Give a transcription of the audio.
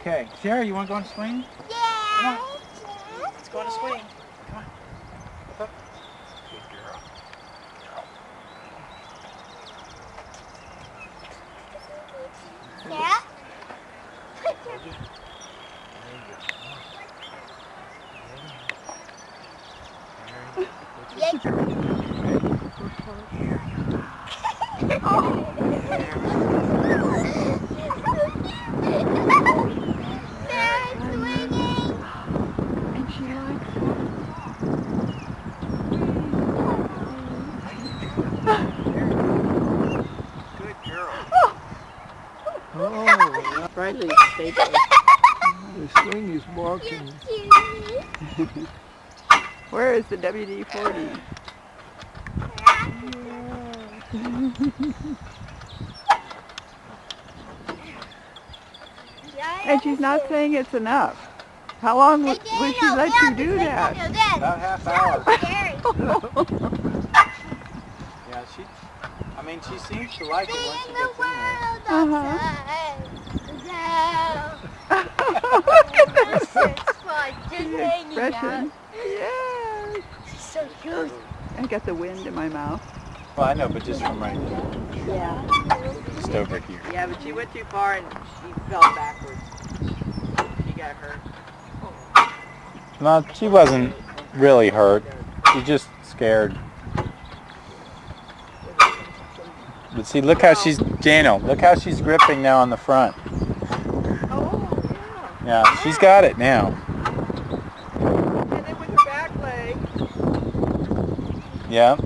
Okay. Sarah, you want to go on a swing? Yeah. Come on. Let's go on a swing. Come on. Up. Good girl. Yeah. Oh, Riley, stay there. the swing is walking. Where is the WD-40? And she's not saying it's enough. How long would she let you do that? About half hour. Yeah, she seems to like it once she gets in there. Expression. Yes. She's so cute. I got the wind in my mouth. Well, I know, but just from right there. Yeah. Just over here. Yeah, but she went too far and she fell backwards. She got hurt. No, she wasn't really hurt. She's just scared. But see, look how she's, Jano, look how she's gripping now on the front. Oh, Yeah, she's got it now. And then with her back leg. Yeah.